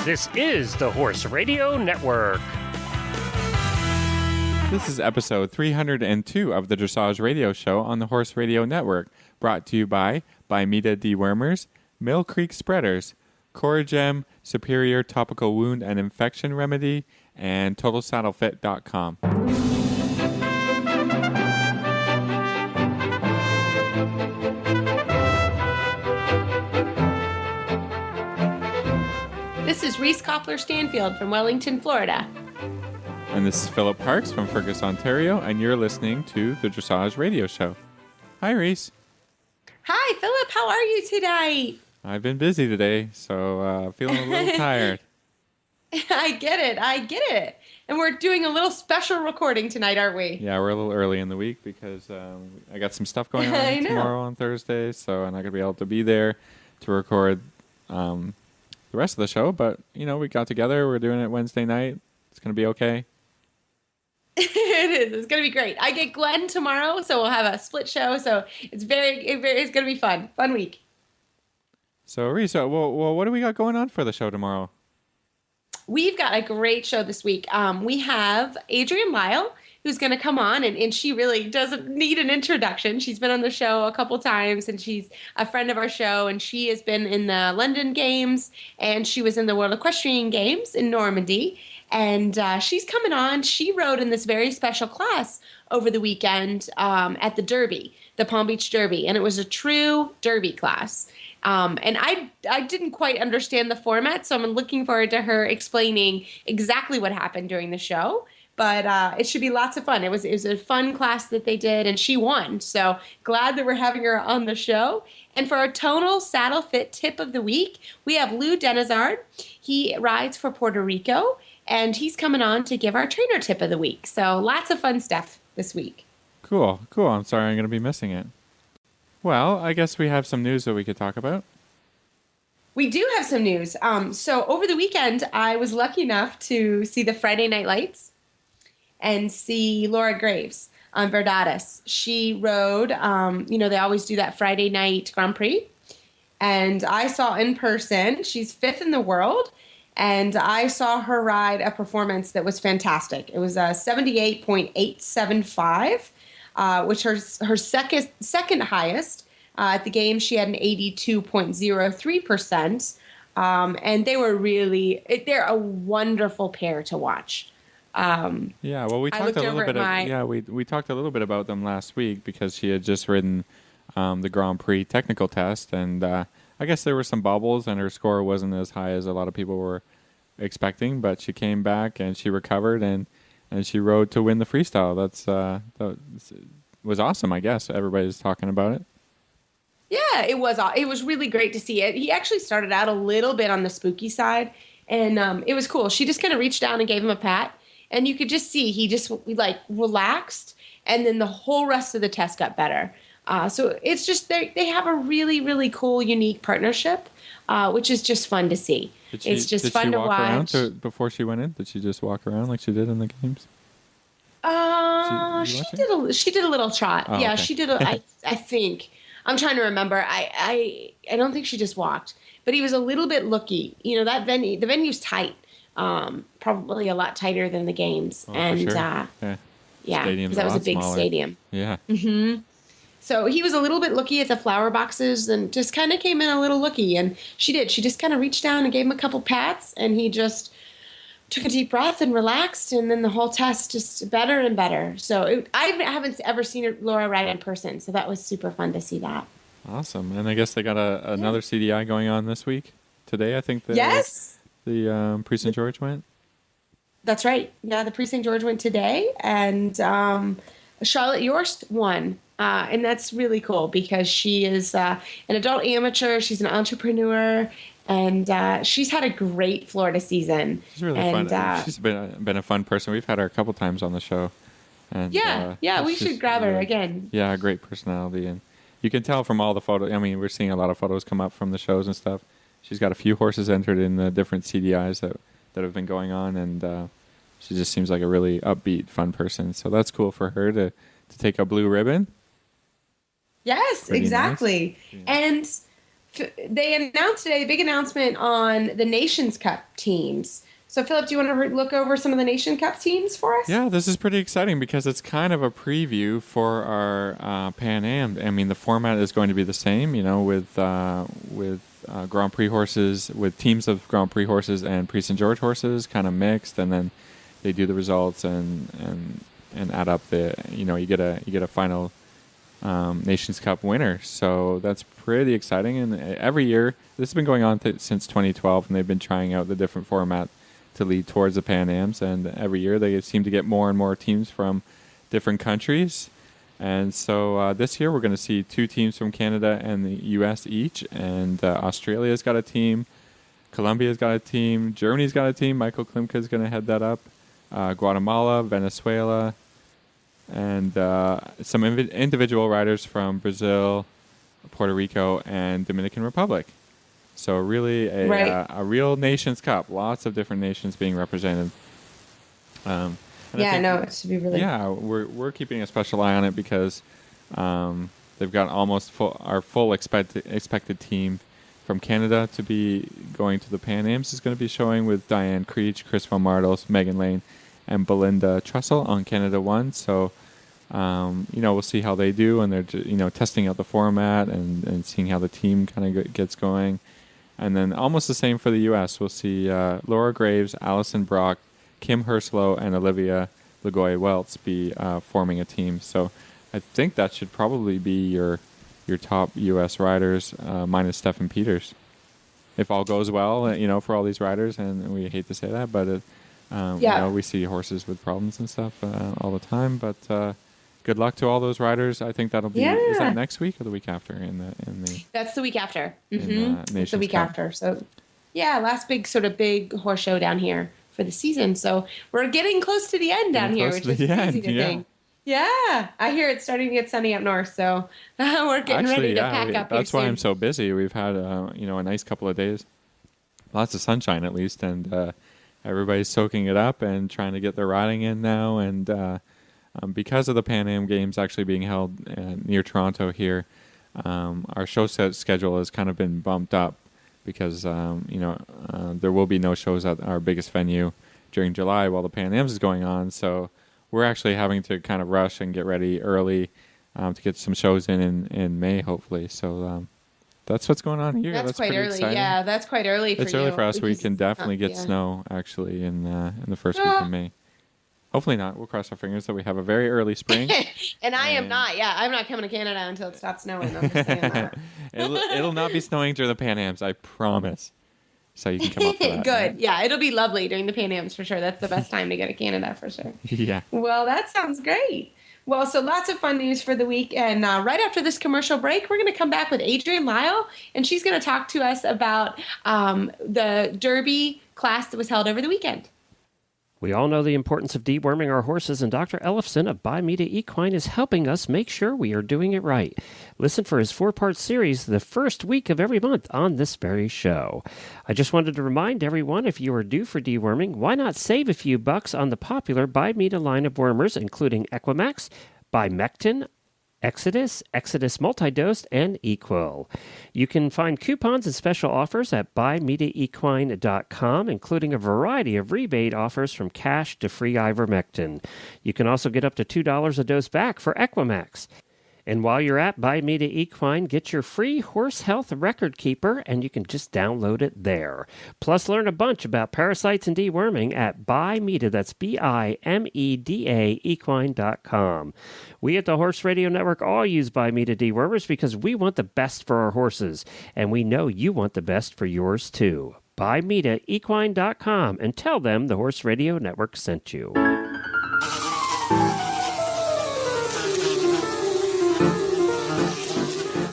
This is the Horse Radio Network. This is episode 302 of the Dressage Radio Show on the Horse Radio Network, brought to you by Bimeda Dewormers, Mill Creek Spreaders, Coragem, Superior Topical Wound and Infection Remedy, and TotalSaddleFit.com. This is Reese Koffler-Stanfield from Wellington, Florida. And this is Philip Parks from Fergus, Ontario, and you're listening to the Dressage Radio Show. Hi, Reese. Hi, Philip. How are you today? I've been busy today, so feeling a little tired. I get it. And we're doing a little special recording tonight, aren't we? Yeah, we're a little early in the week because I got some stuff going on tomorrow on Thursday, so I'm not going to be able to be there to record the rest of the show. But, you know, we got together. We're doing it Wednesday night. It's going to be okay. It is. It's going to be great. I get Glenn tomorrow, so we'll have a split show. So it's it's going to be fun. Fun week. So, Reese, well, what do we got going on for the show tomorrow? We've got a great show this week. We have Adrienne Lyle, who's going to come on, and she really doesn't need an introduction. She's been on the show a couple times, and she's a friend of our show, and she has been in the London Games, and she was in the World Equestrian Games in Normandy. And she's coming on. She rode in this very special class over the weekend at the Derby, the Palm Beach Derby. And it was a true Derby class. And I didn't quite understand the format, so I'm looking forward to her explaining exactly what happened during the show. But it should be lots of fun. It was a fun class that they did, and she won. So glad that we're having her on the show. And for our Total Saddle Fit tip of the week, we have Lou Denizard. He rides for Puerto Rico. And he's coming on to give our trainer tip of the week. So lots of fun stuff this week. Cool. I'm sorry I'm going to be missing it. Well, I guess we have some news that we could talk about. We do have some news. So over the weekend, I was lucky enough to see the Friday Night Lights and see Laura Graves on Verdatus. She rode, they always do that Friday night Grand Prix. And I saw in person, she's fifth in the world. And I saw her ride a performance that was fantastic. It was a 78.875, which her second highest. At the game, she had an 82.03%. And they were they're a wonderful pair to watch. We talked a little bit. We talked a little bit about them last week because she had just ridden the Grand Prix technical test, and I guess there were some bobbles, and her score wasn't as high as a lot of people were expecting, but she came back and she recovered and she rode to win the freestyle. That was awesome, I guess. Everybody's talking about it. Yeah, it was. It was really great to see it. He actually started out a little bit on the spooky side, and it was cool. She just kind of reached down and gave him a pat, and you could just see he just relaxed, and then the whole rest of the test got better. So it's just they have a really, really cool, unique partnership, which is just fun to see. It's just fun to watch. Before she went in, did she just walk around like she did in the games? She did a little trot. Oh, yeah, okay. She did. I think I'm trying to remember. I don't think she just walked, but he was a little bit looky. You know, that venue, the venue's tight, probably a lot tighter than the games, and for sure. Stadium's that was a big smaller. stadium. Yeah. Mm-hmm. So he was a little bit looky at the flower boxes and just kind of came in a little looky. And she did. She just kind of reached down and gave him a couple pats. And he just took a deep breath and relaxed. And then the whole test just better and better. So I haven't ever seen Laura ride in person. So that was super fun to see that. Awesome. And I guess they got another CDI going on this week. Today, I think. Yes. The Prix St. George went. That's right. Yeah, the Prix St. George went today. And Charlotte Yorst won. And that's really cool because she is an adult amateur. She's an entrepreneur, and she's had a great Florida season. She's really fun. She's been a fun person. We've had her a couple times on the show. And, we should grab her again. Yeah, great personality. And you can tell from all the photos. I mean, we're seeing a lot of photos come up from the shows and stuff. She's got a few horses entered in the different CDIs that have been going on, and she just seems like a really upbeat, fun person. So that's cool for her to take a blue ribbon. Yes, Pretty exactly. Nice. And they announced today a big announcement on the Nations Cup teams. So, Philip, do you want to look over some of the Nation Cup teams for us? Yeah, this is pretty exciting because it's kind of a preview for our Pan Am. I mean, the format is going to be the same, with Grand Prix horses, with teams of Grand Prix horses and Prix St. George horses, kind of mixed, and then they do the results and add up you get a final Nations Cup winner. So that's pretty exciting. And every year, this has been going on since 2012, and they've been trying out the different format to lead towards the Pan Ams, and every year they seem to get more and more teams from different countries. And so this year we're going to see 2 teams from Canada and the U.S. each, and Australia's got a team, Colombia's got a team, Germany's got a team, Michael Klimka's going to head that up, Guatemala, Venezuela, and some individual riders from Brazil, Puerto Rico, and Dominican Republic. So really a real Nations Cup. Lots of different nations being represented. It should be really... Yeah, we're keeping a special eye on it because they've got almost our full expected team from Canada to be going to the Pan Ams is going to be showing with Diane Creech, Chris Von Martels, Megan Lane, and Belinda Trussell on Canada 1. So, we'll see how they do, and they're testing out the format and seeing how the team kind of gets going. And then almost the same for the U.S. We'll see Laura Graves, Allison Brock, Kim Herslow, and Olivia Lagoy-Welts be forming a team. So I think that should probably be your top U.S. riders, minus Stefan Peters. If all goes well, for all these riders, and we hate to say that, but we see horses with problems and stuff all the time. But good luck to all those riders. I think that'll be. Yeah. Is that next week or the week after? That's the week after. It's the week after. So, last big horse show down here for the season. So we're getting close to the end down here, which is crazy to think. Yeah, I hear it's starting to get sunny up north, so we're getting ready to pack up. That's why soon. I'm so busy. We've had a nice couple of days, lots of sunshine at least, and everybody's soaking it up and trying to get their riding in now. And because of the Pan Am Games actually being held near Toronto here, our show schedule has kind of been bumped up because there will be no shows at our biggest venue during July while the Pan Ams is going on. So we're actually having to kind of rush and get ready early to get some shows in May, hopefully. So that's what's going on here. That's quite early. Exciting. Yeah, that's quite early for you. It's early for us. We can definitely get snow actually in the first week of May. Hopefully not. We'll cross our fingers that we have a very early spring. And I am not. Yeah, I'm not coming to Canada until it stops snowing. I'm just saying that. It'll not be snowing during the Pan Ams, I promise. So you can come up for that. Good. Right? Yeah, it'll be lovely during the Pan Ams for sure. That's the best time to go to Canada for sure. Yeah. Well, that sounds great. Well, so lots of fun news for the week. And right after this commercial break, we're going to come back with Adrienne Lyle, and she's going to talk to us about the Derby class that was held over the weekend. We all know the importance of deworming our horses, and Dr. Ellefson of Buy Meat Equine is helping us make sure we are doing it right. Listen for his 4-part series the first week of every month on this very show. I just wanted to remind everyone, if you are due for deworming, why not save a few bucks on the popular Buy Meat line of wormers, including Equimax, Bimectin, Exodus, Exodus Multidose, and Equil. You can find coupons and special offers at buymediaequine.com, including a variety of rebate offers from cash to free ivermectin. You can also get up to $2 a dose back for Equimax. And while you're at Buy Meat Equine, get your free horse health record keeper, and you can just download it there. Plus, learn a bunch about parasites and deworming at Bimeda, that's BIMEDA, equine.com. We at the Horse Radio Network all use Bimeda dewormers because we want the best for our horses, and we know you want the best for yours too. Bimeda, and tell them the Horse Radio Network sent you.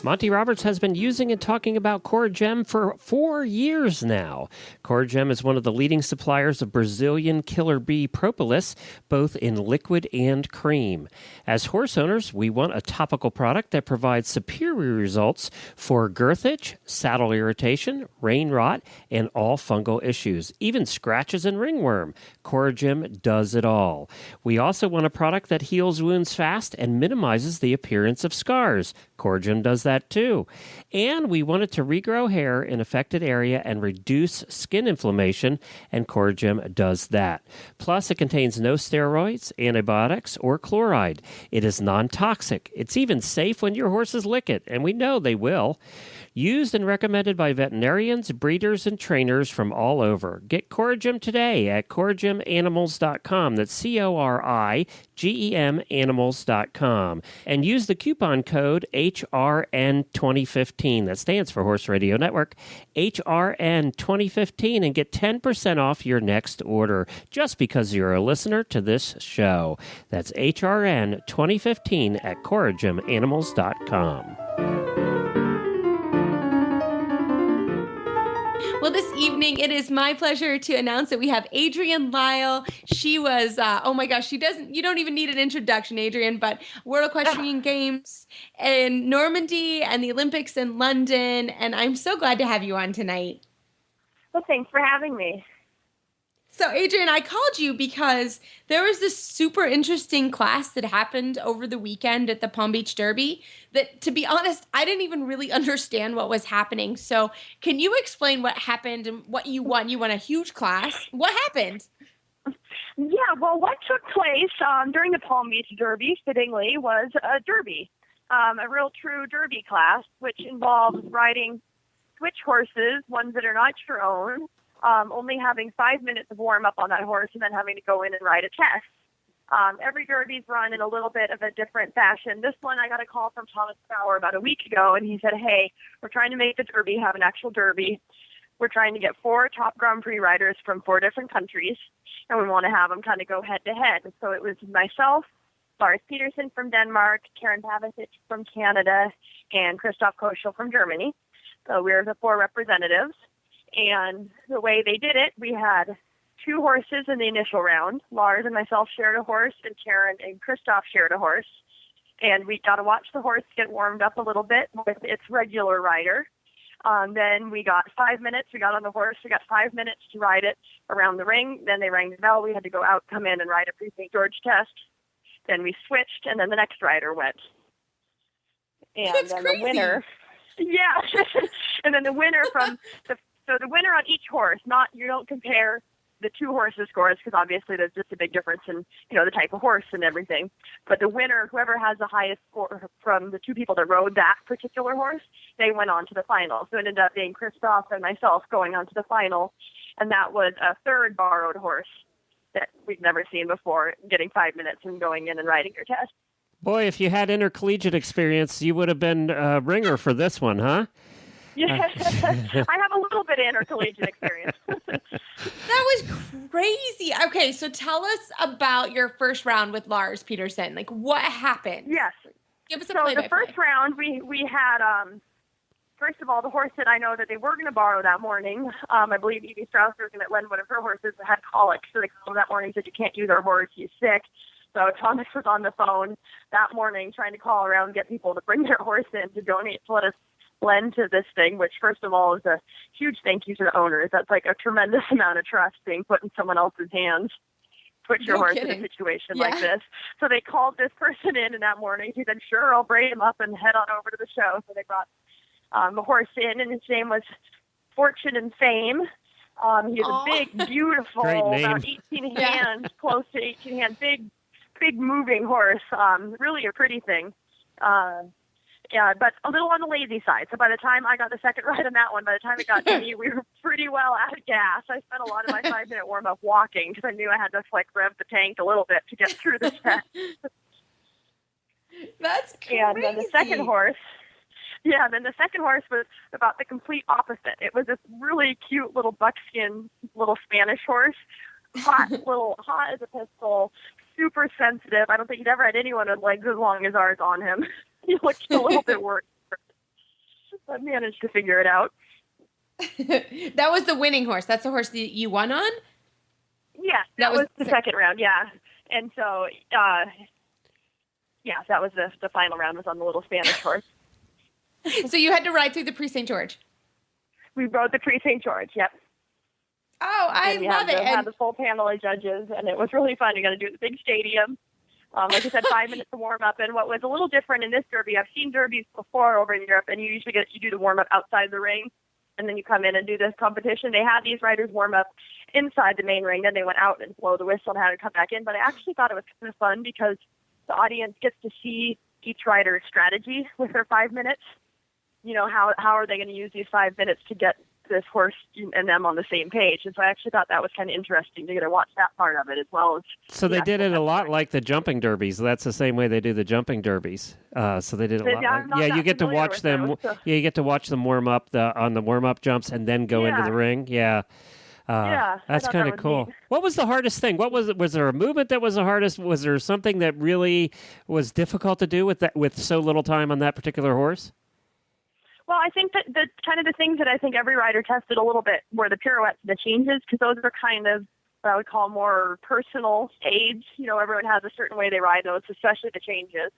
Monty Roberts has been using and talking about CoraGem for 4 years now. CoraGem is one of the leading suppliers of Brazilian killer bee propolis, both in liquid and cream. As horse owners, we want a topical product that provides superior results for girthage, saddle irritation, rein rot, and all fungal issues, even scratches and ringworm. CoraGem does it all. We also want a product that heals wounds fast and minimizes the appearance of scars. CoraGem does that that too. And we want it to regrow hair in affected area and reduce skin inflammation, and Corgym does that. Plus, it contains no steroids, antibiotics, or chloride. It is non-toxic. It's even safe when your horses lick it, and we know they will. Used and recommended by veterinarians, breeders, and trainers from all over. Get Corgym today at CorgymAnimals.com. That's CORIGEM Animals.com. And use the coupon code HRN2015. That stands for Horse Radio Network. HRN2015, and get 10% off your next order just because you're a listener to this show. That's HRN2015 at CorgymAnimals.com. Well, this evening, it is my pleasure to announce that we have Adrienne Lyle. She was, oh my gosh, you don't even need an introduction, Adrienne, but World Equestrian Games in Normandy and the Olympics in London. And I'm so glad to have you on tonight. Well, thanks for having me. So, Adrienne, I called you because there was this super interesting class that happened over the weekend at the Palm Beach Derby that, to be honest, I didn't even really understand what was happening. So can you explain what happened and what you won? You won a huge class. What happened? Yeah, well, what took place during the Palm Beach Derby, fittingly, was a derby, a real true derby class, which involves riding switch horses, ones that are not your own, only having 5 minutes of warm-up on that horse and then having to go in and ride a test. Every derby's run in a little bit of a different fashion. This one, I got a call from Thomas Bauer about a week ago, and he said, hey, we're trying to make the derby have an actual derby. We're trying to get 4 top Grand Prix riders from 4 different countries, and we want to have them kind of go head-to-head. So it was myself, Lars Peterson from Denmark, Karen Pavicic from Canada, and Christoph Koschel from Germany. So we were the 4 representatives. And the way they did it, we had 2 horses in the initial round. Lars and myself shared a horse, and Karen and Christoph shared a horse. And we got to watch the horse get warmed up a little bit with its regular rider. Then we got 5 minutes. We got on the horse. We got 5 minutes to ride it around the ring. Then they rang the bell. We had to go out, come in, and ride a pre-St. George test. Then we switched, and then the next rider went. And That's then crazy. The winner, yeah, and then the winner So the winner on each horse, you don't compare the 2 horses' scores because obviously there's just a big difference in, the type of horse and everything. But the winner, whoever has the highest score from the 2 people that rode that particular horse, they went on to the final. So it ended up being Christoph and myself going on to the final. And that was a 3rd borrowed horse that we've never seen before, getting 5 minutes and going in and riding your test. Boy, if you had intercollegiate experience, you would have been a ringer for this one, huh? Yeah, I have a little bit of intercollegiate experience. That was crazy. Okay, so tell us about your first round with Lars Peterson. Like, what happened? Yes. Give us a So play-by-play. the first round, we had, first of all, the horse that I know that they were going to borrow that morning, I believe Evie Strauss was going to lend one of her horses that had colic. So they called that morning and said, you can't use our horse, he's sick. So Thomas was on the phone that morning trying to call around and get people to bring their horse in to donate, to let us lend to this thing, which first of all is a huge thank you to the owners. That's like a tremendous amount of trust being put in someone else's hands. Put your horse in a situation like this. So they called this person in that morning. He said, sure, I'll braid him up and head on over to the show. So they brought the horse in, and his name was Fortune and Fame. He's a big, beautiful, about 18 hands, close to 18 hands, big moving horse. Really a pretty thing. Yeah, but a little on the lazy side. So by the time I got the second ride on that one, by the time it got to me, we were pretty well out of gas. I spent a lot of my 5-minute warm-up walking because I knew I had to rev the tank a little bit to get through the test. That's crazy. And then the second horse was about the complete opposite. It was this really cute little buckskin little Spanish horse, hot as a pistol, super sensitive. I don't think he'd ever had anyone with legs as long as ours on him. He looked a little bit worse, but managed to figure it out. That was the winning horse. That's the horse that you won on? Yes, that was the second round, yeah. And so, that was the final round was on the little Spanish horse. So you had to ride through the Pre-St. George? We rode the Pre-St. George, yep. Oh, I love it. We had the full panel of judges, and it was really fun. We got to do the big stadium. Like I said, 5 minutes to warm up. And what was a little different in this derby, I've seen derbies before over in Europe, and you do the warm up outside the ring, and then you come in and do this competition. They had these riders warm up inside the main ring, then they went out and blow the whistle and had to come back in. But I actually thought it was kind of fun because the audience gets to see each rider's strategy with their 5 minutes. You know, how are they going to use these 5 minutes to get this horse and them on the same page? And so I actually thought that was kind of interesting to get to watch that part of it as well as. So they did it a lot like the jumping derbies. That's the same way they do the jumping derbies. So they did it a lot. You get to watch them. Yeah, you get to watch them warm up on the warm up jumps and then go into the ring. Yeah. That's kind of cool. Neat. What was the hardest thing? What was it? Was there a movement that was the hardest? Was there something that really was difficult to do with so little time on that particular horse? Well, I think that the kind of the things that I think every rider tested a little bit were the pirouettes and the changes, because those are kind of what I would call more personal aids. You know, everyone has a certain way they ride those, especially the changes.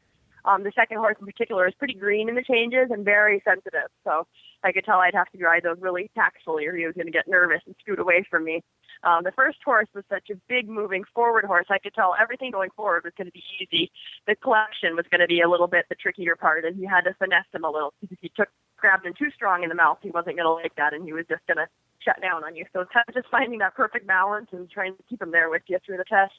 The second horse in particular is pretty green in the changes and very sensitive. So I could tell I'd have to ride those really tactfully or he was going to get nervous and scoot away from me. The first horse was such a big moving forward horse. I could tell everything going forward was going to be easy. The collection was going to be a little bit the trickier part, and you had to finesse him a little because if you grabbed him too strong in the mouth, he wasn't going to like that, and he was just going to shut down on you. So it's kind of just finding that perfect balance and trying to keep him there with you through the test.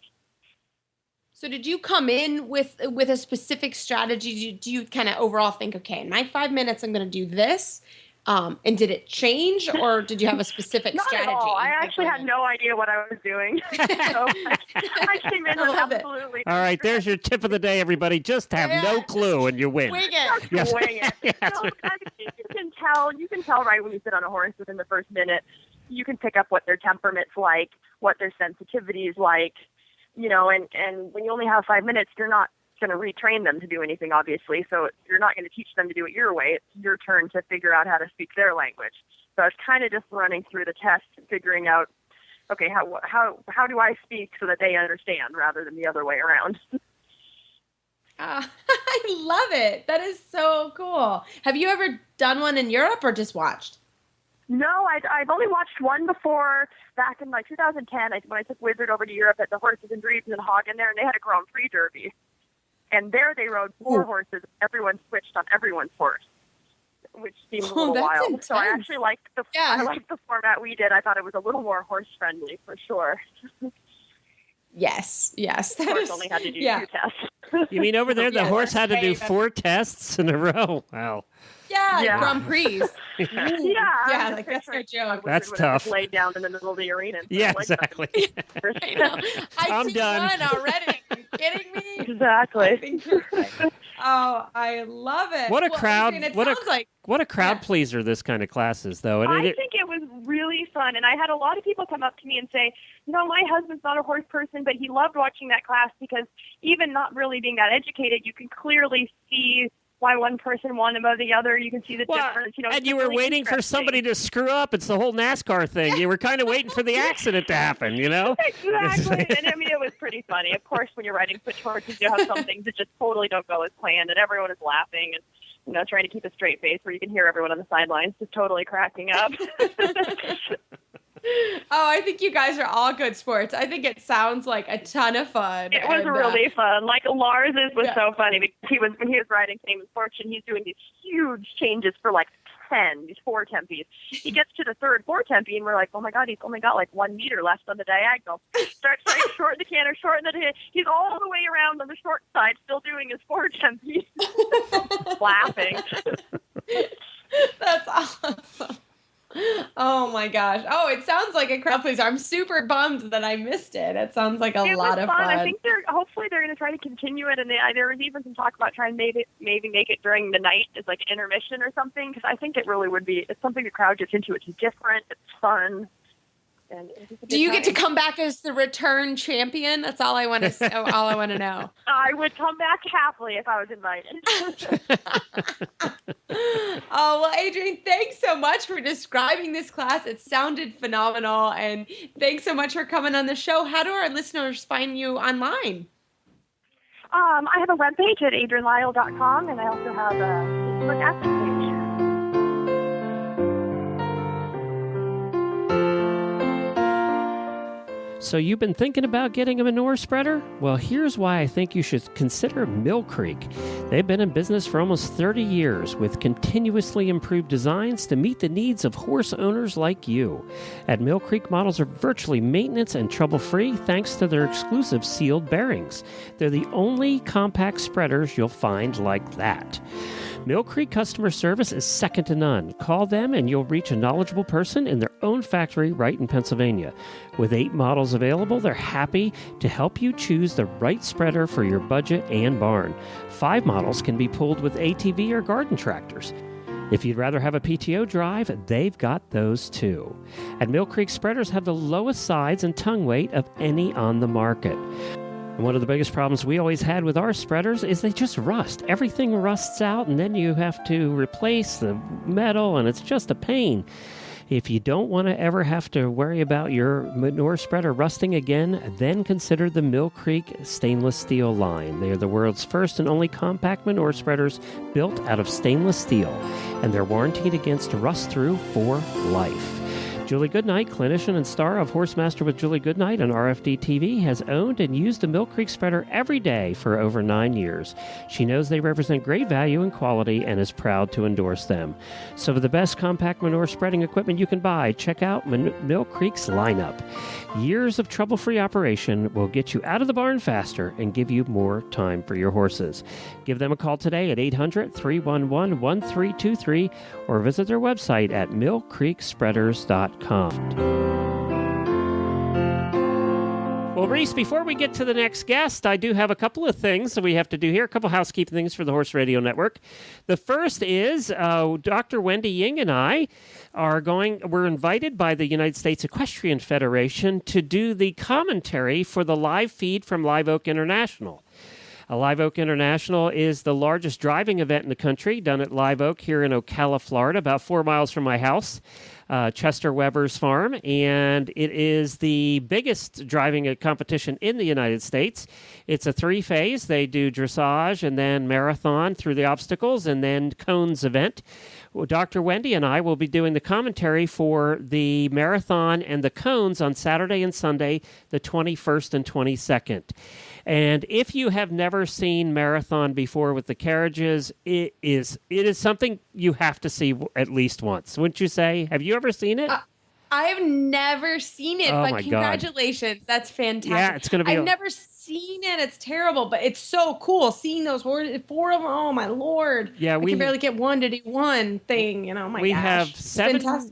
So did you come in with a specific strategy? Do you kind of overall think, okay, in my 5 minutes, I'm going to do this? And did it change, or did you have a specific strategy? Not at all. I actually had no idea what I was doing. So I came in with absolutely. All right, there's your tip of the day, everybody. Just have no clue, and you win. Wing it. Just wing it. So, you can tell right when you sit on a horse within the first minute. You can pick up what their temperament's like, what their sensitivity is like. You know, and when you only have 5 minutes, you're not going to retrain them to do anything, obviously. So you're not going to teach them to do it your way. It's your turn to figure out how to speak their language. So I was kind of just running through the test and figuring out, okay, how do I speak so that they understand rather than the other way around? I love it. That is so cool. Have you ever done one in Europe or just watched? No, I've only watched one before back in 2010 when I took Wizard over to Europe at the Horses and Dreams in Hagen there, and they had a Grand Prix Derby. And there they rode 4 horses. Everyone switched on everyone's horse, which seemed a little wild. Intense. So I actually liked I liked the format we did. I thought it was a little more horse friendly for sure. Yes. The horse only had to do 2 tests. You mean over there the horse had to do 4 tests in a row? Wow. Yeah. Grand Prix. Yeah, like that's no joke. That's tough. Laid down in the middle of the arena. Yeah, exactly. I know. I'm done. One already. Are you kidding me? Exactly. Oh, I love it. What a crowd! What a crowd pleaser this kind of class is, though. And I think it was really fun, and I had a lot of people come up to me and say, my husband's not a horse person, but he loved watching that class because even not really being that educated, you can clearly see why one person won above the other. You can see the difference. And you were really waiting for somebody to screw up. It's the whole NASCAR thing. You were kind of waiting for the accident to happen, Exactly. And it was pretty funny. Of course, when you're riding switch horses, you have some things that just totally don't go as planned, and everyone is laughing and trying to keep a straight face where you can hear everyone on the sidelines just totally cracking up. Oh, I think you guys are all good sports. I think it sounds like a ton of fun. It was really fun. Like Lars's was so funny because when he was riding Fame and Fortune, he's doing these huge changes for 10, these 4 tempies. He gets to the third 4 tempi, and we're like, oh my God, he's only got 1 meter left on the diagonal. Starts trying to shorten the canter, he's all the way around on the short side, still doing his 4 tempi. Laughing. That's awesome. Oh my gosh. Oh, it sounds like a crowd pleaser. I'm super bummed that I missed it. It sounds like a lot of fun. I think hopefully they're going to try to continue it, and there was even some talk about trying to maybe make it during the night as intermission or something, because I think it really would be. It's something the crowd gets into. It's different. It's fun. And do you get to come back as the return champion? That's all I want to know. I would come back happily if I was invited. Oh, well, Adrienne, thanks so much for describing this class. It sounded phenomenal, and thanks so much for coming on the show. How do our listeners find you online? I have a webpage at adriennelyle.com, and I also have a Facebook active page. So you've been thinking about getting a manure spreader? Well, here's why I think you should consider Mill Creek. They've been in business for almost 30 years with continuously improved designs to meet the needs of horse owners like you. At Mill Creek, models are virtually maintenance and trouble-free thanks to their exclusive sealed bearings. They're the only compact spreaders you'll find like that. Mill Creek customer service is second to none. Call them and you'll reach a knowledgeable person in their own factory right in Pennsylvania. With 8 models available, they're happy to help you choose the right spreader for your budget and barn. 5 models can be pulled with ATV or garden tractors. If you'd rather have a PTO drive, they've got those too. At Mill Creek, spreaders have the lowest sides and tongue weight of any on the market. And one of the biggest problems we always had with our spreaders is they just rust. Everything rusts out, and then you have to replace the metal, and it's just a pain. If you don't want to ever have to worry about your manure spreader rusting again, then consider the Mill Creek stainless steel line. They are the world's first and only compact manure spreaders built out of stainless steel, and they're warranted against rust-through for life. Julie Goodnight, clinician and star of Horsemaster with Julie Goodnight on RFD TV, has owned and used the Mill Creek spreader every day for over 9 years. She knows they represent great value and quality and is proud to endorse them. So for the best compact manure spreading equipment you can buy, check out Mill Creek's lineup. Years of trouble-free operation will get you out of the barn faster and give you more time for your horses. Give them a call today at 800-311-1323 or visit their website at millcreekspreaders.com. Well, Reese, before we get to the next guest, I do have a couple of things that we have to do here, a couple of housekeeping things for the Horse Radio Network. The first is Dr. Wendy Ying and I we're invited by the United States Equestrian Federation to do the commentary for the live feed from Live Oak International. Live Oak International is the largest driving event in the country, done at Live Oak here in Ocala, Florida, about 4 miles from my house, Chester Weber's farm, and it is the biggest driving competition in the United States. It's a 3-phase. They do dressage and then marathon through the obstacles and then cones event. Well, Dr. Wendy and I will be doing the commentary for the marathon and the cones on Saturday and Sunday, the 21st and 22nd. And if you have never seen marathon before with the carriages, it is something you have to see at least once. Wouldn't you say? Have you ever seen it? I've never seen it, but congratulations. God. That's fantastic. Yeah, it's going to be. I've never seen it. It's terrible, but it's so cool seeing those 4 of them. Oh my Lord. Yeah, we can barely get one to do one thing, my gosh. We have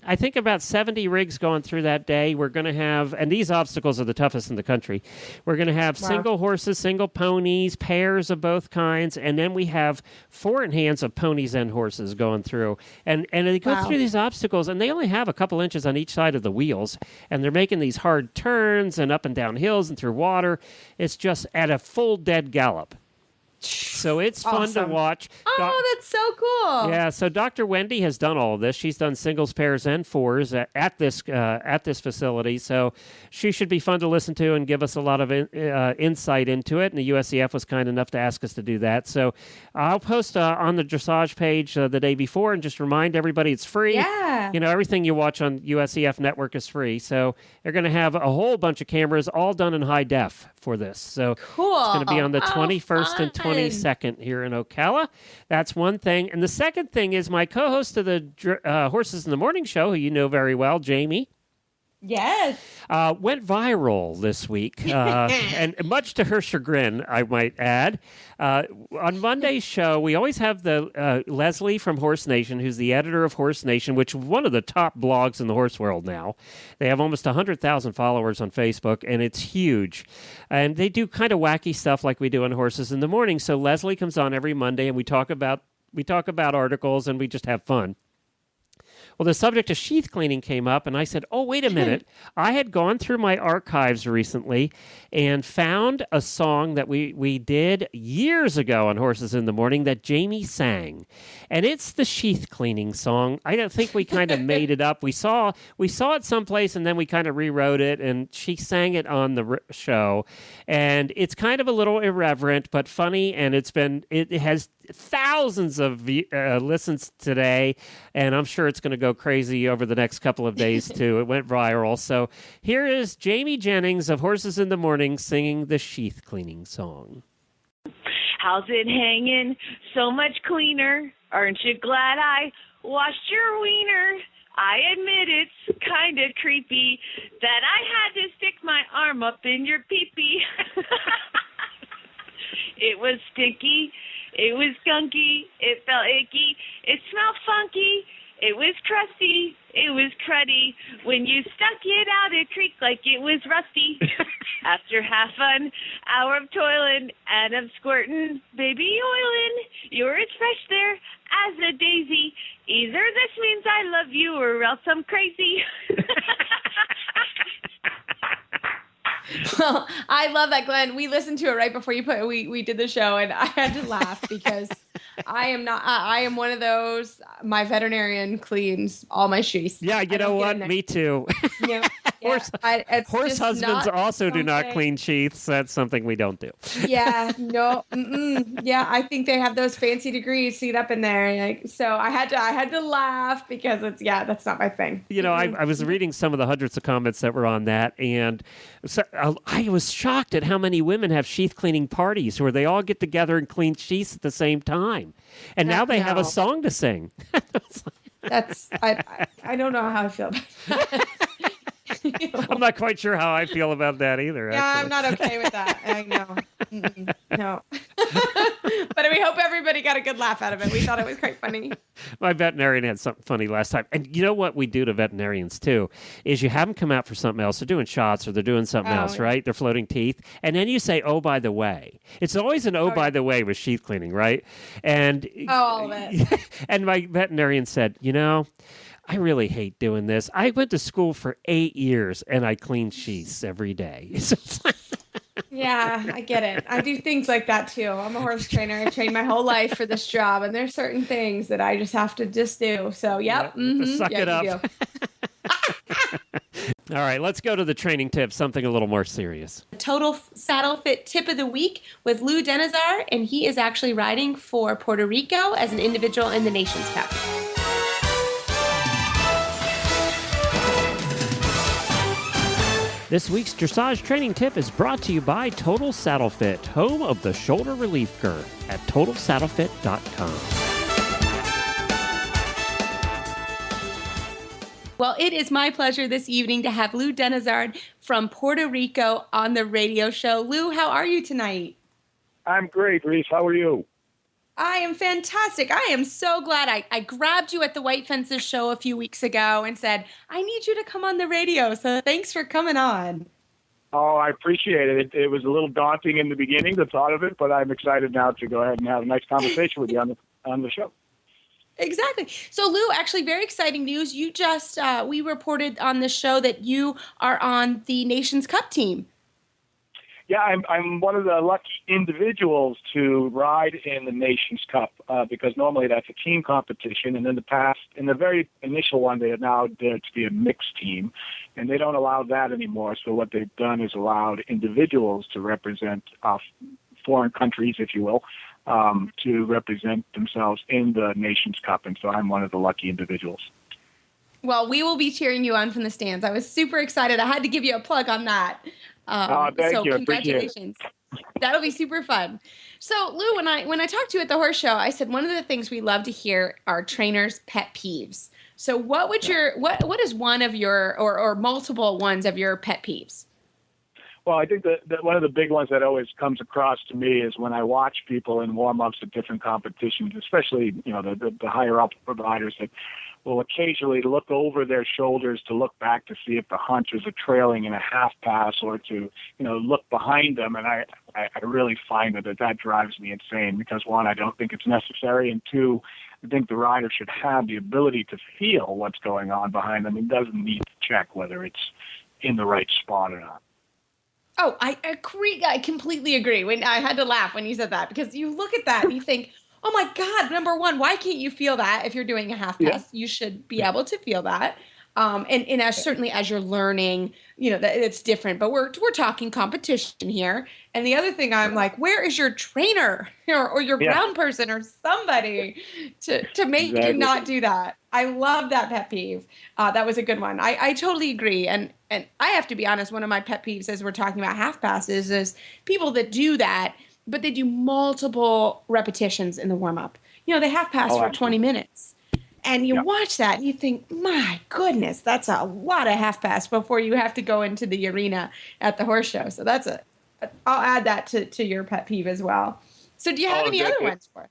I think about 70 rigs going through that day. We're going to have, and these obstacles are the toughest in the country. We're going to have single horses, single ponies, pairs of both kinds, and then we have 4-in-hands of ponies and horses going through. And they go through these obstacles, and they only have a couple inches on each side of the wheels, and they're making these hard turns and up and down hills and through water. It's just at a full dead gallop. So it's fun to watch. Oh, that's so cool. Yeah, so Dr. Wendy has done all of this. She's done singles, pairs, and fours at this facility. So she should be fun to listen to and give us a lot of insight into it. And the USEF was kind enough to ask us to do that. So I'll post on the dressage page the day before and just remind everybody it's free. Yeah. Everything you watch on USEF Network is free. So they're going to have a whole bunch of cameras all done in high def for this. So cool. It's going to be on the 21st and 22nd here in Ocala. That's one thing. And the second thing is my co-host of the Horses in the Morning show, who you know very well, Jamie. Yes. Went viral this week, and much to her chagrin, I might add. On Monday's show, we always have the Leslie from Horse Nation, who's the editor of Horse Nation, which is one of the top blogs in the horse world now. They have almost 100,000 followers on Facebook, and it's huge. And they do kind of wacky stuff like we do on Horses in the Morning. So Leslie comes on every Monday, and we talk about articles, and we just have fun. Well, the subject of sheath cleaning came up, and I said, oh, wait a minute. I had gone through my archives recently and found a song that we did years ago on Horses in the Morning that Jamie sang. And it's the sheath cleaning song. I don't think we kind of made it up. We saw it someplace, and then we kind of rewrote it, and she sang it on the show. And it's kind of a little irreverent, but funny, and it has thousands of listens today, and I'm sure it's going to go crazy over the next couple of days, too. It went viral. So here is Jamie Jennings of Horses in the Morning singing the sheath cleaning song. How's it hanging so much cleaner? Aren't you glad I washed your wiener? I admit it's kind of creepy that I had to stick my arm up in your pee-pee. It was sticky. It was gunky. It felt icky. It smelled funky. It was crusty. It was cruddy. When you stuck it out, it creaked like it was rusty. After half an hour of toiling and of squirting, baby oiling, you're as fresh there as a daisy. Either this means I love you or else I'm crazy. Well, I love that, Glenn. We listened to it right before we did the show, and I had to laugh because I am one of those. My veterinarian cleans all my sheaths. Yeah, you know what? Me too. Yeah. Horse husbands also do not clean sheaths. That's something we don't do. Yeah, no. Yeah, I think they have those fancy degrees seat up in there. So I had to laugh because that's not my thing. You know, I was reading some of the hundreds of comments that were on that, and so I was shocked at how many women have sheath cleaning parties where they all get together and clean sheaths at the same time. And now they have a song to sing. I don't know how I feel about that. I'm not quite sure how I feel about that either. Yeah, actually. I'm not okay with that. I know. No. But we hope everybody got a good laugh out of it. We thought it was quite funny. My veterinarian had something funny last time. And you know what we do to veterinarians, too, is you have them come out for something else. They're doing shots or they're doing something else, right? They're floating teeth. And then you say, oh, by the way. It's always an by the way with sheath cleaning, right? And all of it. And my veterinarian said, I really hate doing this. I went to school for 8 years, and I clean sheaths every day. Yeah, I get it. I do things like that, too. I'm a horse trainer. I trained my whole life for this job, and there's certain things that I just have to just do. So, suck it up. All right, let's go to the training tip, something a little more serious. Total Saddle Fit tip of the week with Lou Denizard, and he is actually riding for Puerto Rico as an individual in the Nations Cup. This week's dressage training tip is brought to you by Total Saddle Fit, home of the shoulder relief girth at TotalSaddleFit.com. Well, it is my pleasure this evening to have Lou Denizard from Puerto Rico on the radio show. Lou, how are you tonight? I'm great, Reese. How are you? I am fantastic. I am so glad I grabbed you at the White Fences show a few weeks ago and said, I need you to come on the radio. So thanks for coming on. Oh, I appreciate it. It was a little daunting in the beginning, the thought of it, but I'm excited now to go ahead and have a nice conversation with you on the show. Exactly. So, Lou, actually, very exciting news. You just, we reported on the show that you are on the Nations Cup team. Yeah, I'm one of the lucky individuals to ride in the Nations Cup because normally that's a team competition. And in the very initial one, they are now there to be a mixed team, and they don't allow that anymore. So what they've done is allowed individuals to represent foreign countries, if you will, to represent themselves in the Nations Cup. And so I'm one of the lucky individuals. Well, we will be cheering you on from the stands. I was super excited. I had to give you a plug on that. Thank you. Congratulations. That'll be super fun. So, Lou, when I talked to you at the horse show, I said one of the things we love to hear are trainers' pet peeves. So what would what is one of your or multiple ones of your pet peeves? Well, I think that one of the big ones that always comes across to me is when I watch people in warm-ups at different competitions, especially, the higher up riders that will occasionally look over their shoulders to look back to see if the hunters are trailing in a half pass or to, look behind them. And I really find that drives me insane because, one, I don't think it's necessary. And two, I think the rider should have the ability to feel what's going on behind them. He doesn't need to check whether it's in the right spot or not. Oh, I agree. I completely agree. When I had to laugh when you said that because you look at that and you think, oh my God, number one, why can't you feel that if you're doing a half pass? Yeah. You should be able to feel that. And as certainly as you're learning, that it's different, but we're talking competition here. And the other thing I'm like, where is your trainer or your ground person or somebody to make you not do that? I love that pet peeve. That was a good one. I totally agree. And I have to be honest, one of my pet peeves as we're talking about half passes is people that do that, but they do multiple repetitions in the warm up. They half pass for 20 minutes. And you watch that and you think, my goodness, that's a lot of half pass before you have to go into the arena at the horse show. So I'll add that to your pet peeve as well. So do you have any other ones for us?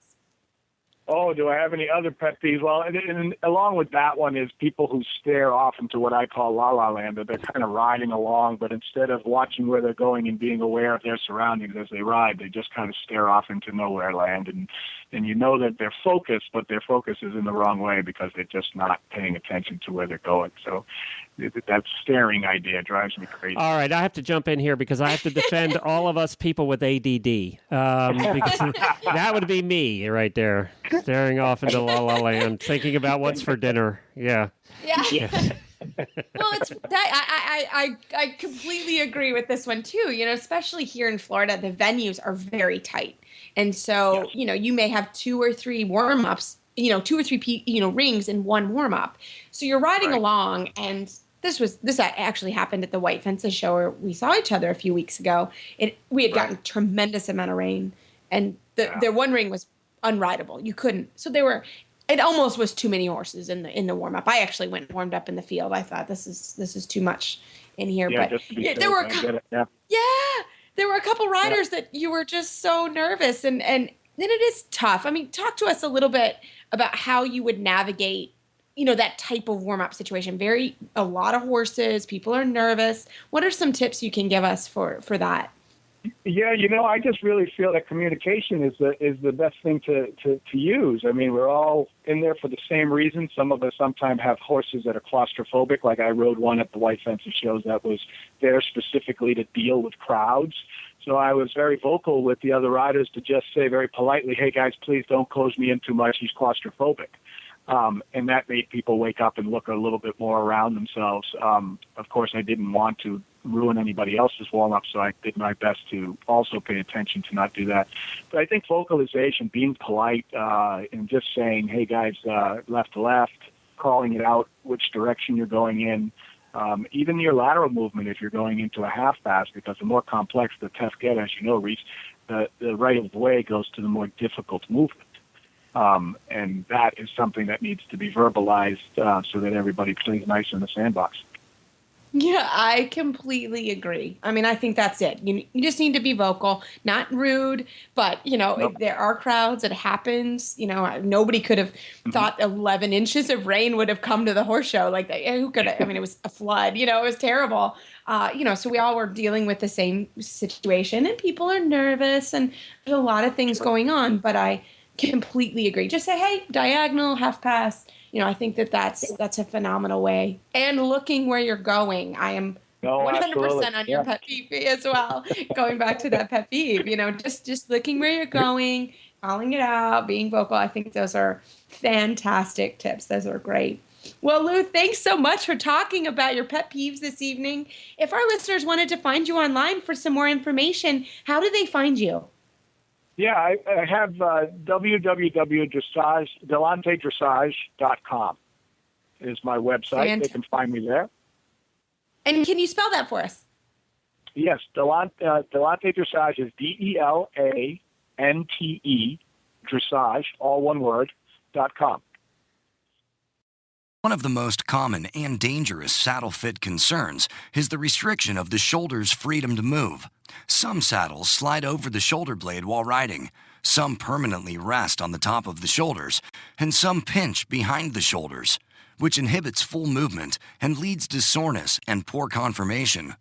Oh, do I have any other pet peeves? Well, and along with that one is people who stare off into what I call la-la land, that they're kind of riding along, but instead of watching where they're going and being aware of their surroundings as they ride, they just kind of stare off into nowhere land. And that they're focused, but their focus is in the wrong way because they're just not paying attention to where they're going. So that staring idea drives me crazy. All right, I have to jump in here because I have to defend all of us people with ADD. Because that would be me right there, staring off into la-la land, thinking about what's for dinner. Yeah. Well, it's that I completely agree with this one too. Especially here in Florida, the venues are very tight, and so you may have 2 or 3 warm-ups, 2 or 3 rings in one warm-up. So you're riding along, and this actually happened at the White Fences show where we saw each other a few weeks ago. We had gotten a tremendous amount of rain, and the one ring was unrideable. You couldn't. So it almost was too many horses in the warm up. I actually went and warmed up in the field. I thought this is too much in here. Yeah, but there were there were a couple riders that you were just so nervous, and then it is tough. I mean, talk to us a little bit about how you would navigate that type of warm up situation. A lot of horses, people are nervous. What are some tips you can give us for that? Yeah, I just really feel that communication is the best thing to use. I mean, we're all in there for the same reason. Some of us sometimes have horses that are claustrophobic. Like I rode one at the White Fences shows that was there specifically to deal with crowds. So I was very vocal with the other riders to just say very politely, hey guys, please don't close me in too much. He's claustrophobic. And that made people wake up and look a little bit more around themselves. Of course, I didn't want to ruin anybody else's warm-up, so I did my best to also pay attention to not do that. But I think vocalization, being polite, and just saying, hey guys, left to left, calling it out, which direction you're going in, even your lateral movement if you're going into a half pass, because the more complex the tests get, as you know, Reese, the right of way goes to the more difficult movement. And that is something that needs to be verbalized so that everybody plays nice in the sandbox. Yeah, I completely agree. I mean, I think that's it. You just need to be vocal, not rude, but, if there are crowds, it happens. Nobody could have thought 11 inches of rain would have come to the horse show. Like, who could have? I mean, it was a flood, it was terrible. So we all were dealing with the same situation, and people are nervous, and there's a lot of things going on, but I completely agree. Just say, hey, diagonal, half pass. I think that's a phenomenal way. And looking where you're going. I am 100% on your pet peeve as well. Going back to that pet peeve, just looking where you're going, calling it out, being vocal. I think those are fantastic tips. Those are great. Well, Lou, thanks so much for talking about your pet peeves this evening. If our listeners wanted to find you online for some more information, how do they find you? Yeah, I have www.delantedressage.com is my website. They can find me there. And can you spell that for us? Yes, Delante Dressage is DELANTE Dressage, all one word, .com. One of the most common and dangerous saddle fit concerns is the restriction of the shoulder's freedom to move. Some saddles slide over the shoulder blade while riding, some permanently rest on the top of the shoulders, and some pinch behind the shoulders, which inhibits full movement and leads to soreness and poor conformation.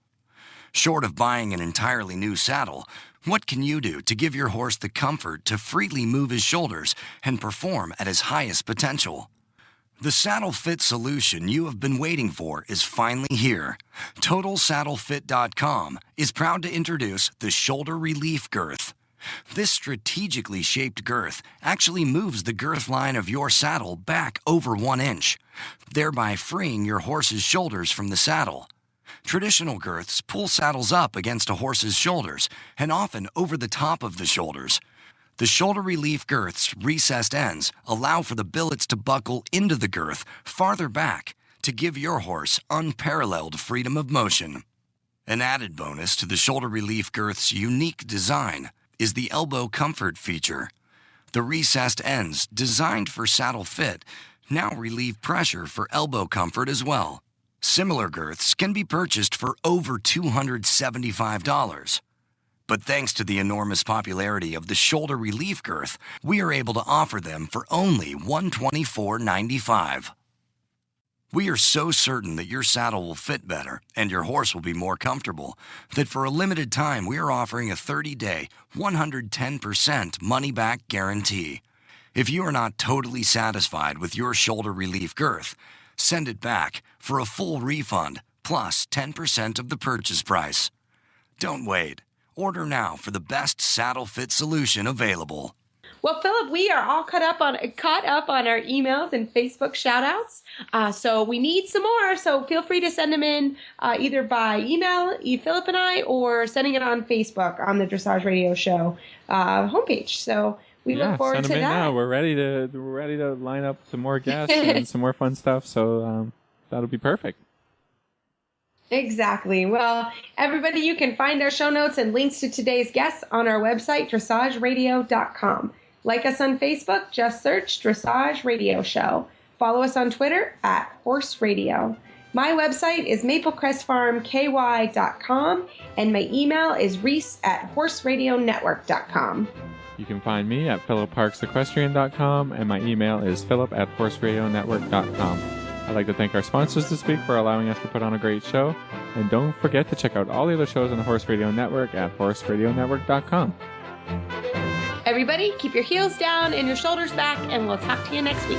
Short of buying an entirely new saddle, what can you do to give your horse the comfort to freely move his shoulders and perform at his highest potential? The saddle fit solution you have been waiting for is finally here. TotalSaddleFit.com is proud to introduce the Shoulder Relief Girth. This strategically shaped girth actually moves the girth line of your saddle back over 1 inch, thereby freeing your horse's shoulders from the saddle. Traditional girths pull saddles up against a horse's shoulders and often over the top of the shoulders. The shoulder relief girth's recessed ends allow for the billets to buckle into the girth farther back to give your horse unparalleled freedom of motion. An added bonus to the shoulder relief girth's unique design is the elbow comfort feature. The recessed ends, designed for saddle fit, now relieve pressure for elbow comfort as well. Similar girths can be purchased for over $275. But thanks to the enormous popularity of the shoulder relief girth, we are able to offer them for only $124.95. We are so certain that your saddle will fit better and your horse will be more comfortable that for a limited time we are offering a 30-day, 110% money-back guarantee. If you are not totally satisfied with your shoulder relief girth, send it back for a full refund plus 10% of the purchase price. Don't wait. Order now for the best saddle fit solution available. Well, Philip, we are all caught up on our emails and Facebook shout-outs. So we need some more. So feel free to send them in either by email, Philip and I, or sending it on Facebook on the Dressage Radio Show homepage. So we look forward send to them in that. Now. We're ready to line up some more guests and some more fun stuff. So that'll be perfect. Exactly. Well, everybody, you can find our show notes and links to today's guests on our website, dressageradio.com. Like us on Facebook, just search Dressage Radio Show. Follow us on Twitter @Horse Radio. My website is maplecrestfarmky.com, and my email is reese@horseradionetwork.com. You can find me at philipparksequestrian.com, and my email is philip@horseradionetwork.com. I'd like to thank our sponsors this week for allowing us to put on a great show. And don't forget to check out all the other shows on the Horse Radio Network at horseradionetwork.com. Everybody, keep your heels down and your shoulders back, and we'll talk to you next week.